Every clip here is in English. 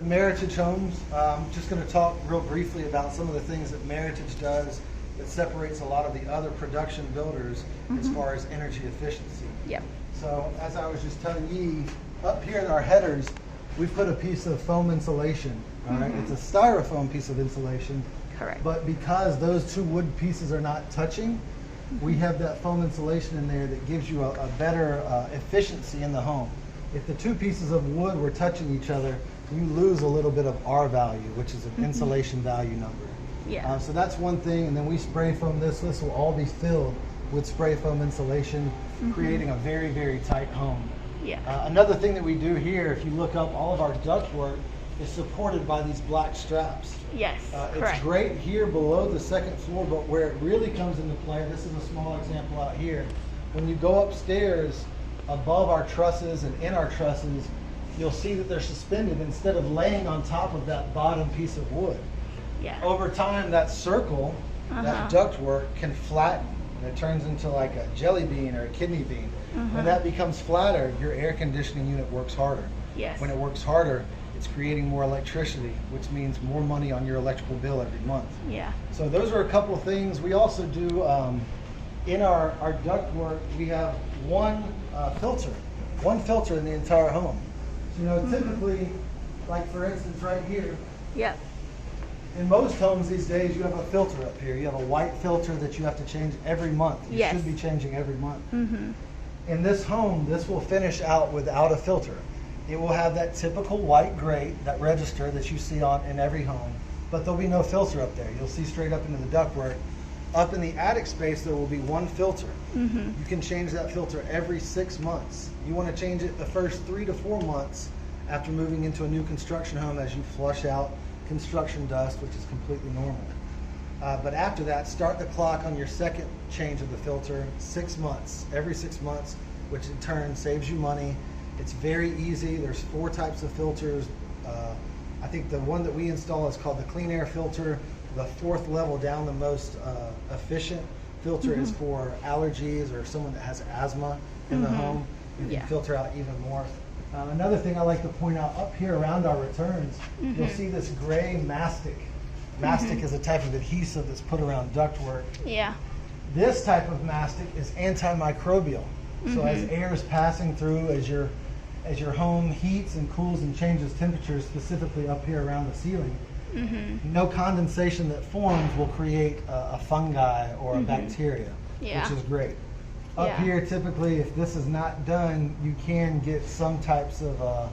Meritage Homes. I'm just going to talk real briefly about some of the things that Meritage does that separates a lot of the other production builders as far as energy efficiency. Yep. So as I was just telling Yiyi, up here in our headers, we've put a piece of foam insulation. All right, it's a styrofoam piece of insulation. Correct. But because those two wood pieces are not touching, we have that foam insulation in there that gives you a better efficiency in the home. If the two pieces of wood were touching each other, you lose a little bit of R value, which is an insulation value number. Yeah. So that's one thing, and then we spray foam this. This will all be filled with spray foam insulation, creating a very, very tight home. Yeah. Another thing that we do here, if you look up, all of our ductwork is supported by these black straps. Yes, It's great here below the second floor, but where it really comes into play, this is a small example out here. When you go upstairs, above our trusses and in our trusses, you'll see that they're suspended instead of laying on top of that bottom piece of wood. Yeah. Over time, that circle, that ductwork can flatten, and it turns into like a jelly bean or a kidney bean. When that becomes flatter, your air conditioning unit works harder. Yes. When it works harder, it's creating more electricity, which means more money on your electrical bill every month. Yeah. So those are a couple of things. We also do, in our ductwork, we have one filter in the entire home. So, you know, typically, like for instance right here, Yep. in most homes these days, you have a filter up here. You have a white filter that you have to change every month. You should be changing every month. In this home, this will finish out without a filter. It will have that typical white grate, that register that you see in every home, but there'll be no filter up there. You'll see straight up into the ductwork. Up in the attic space, there will be one filter. You can change that filter every 6 months. You want to change it the first 3 to 4 months after moving into a new construction home, as you flush out construction dust, which is completely normal. But after that, start the clock on your second change of the filter 6 months, every 6 months, which in turn saves you money. It's very easy. There's 4 types of filters. I think the one that we install is called the clean air filter. The 4th level down, the most efficient filter is for allergies or someone that has asthma in the home. You can filter out even more. Another thing I like to point out, up here around our returns, you'll see this gray mastic. Mastic is a type of adhesive that's put around ductwork. Yeah. This type of mastic is antimicrobial. So as air is passing through, as your home heats and cools and changes temperatures, specifically up here around the ceiling, no condensation that forms will create a fungi or a bacteria, which is great. Up here, typically, if this is not done, you can get some types of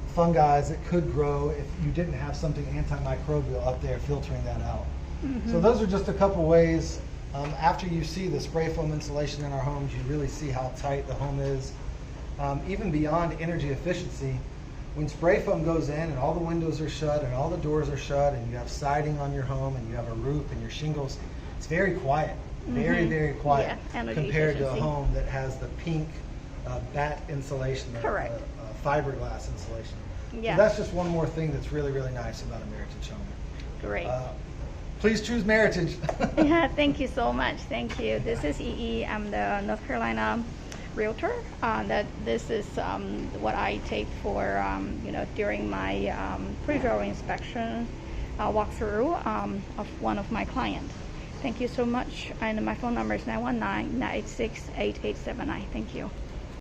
fungi that could grow if you didn't have something antimicrobial up there filtering that out. So those are just a couple ways. After you see the spray foam insulation in our homes, you really see how tight the home is. Even beyond energy efficiency, when spray foam goes in and all the windows are shut and all the doors are shut and you have siding on your home and you have a roof and your shingles, it's very quiet, very, very quiet compared to a home that has the pink batt insulation, the fiberglass insulation. So that's just one more thing that's really, really nice about a Meritage home. Great. Please choose Meritage. Yeah, thank you so much. Thank you. This is Yiyi. I'm the North Carolina realtor. This is what I take for during my pre-drawing inspection walkthrough of one of my clients. Thank you so much. And my phone number is 919-986-8879. Thank you.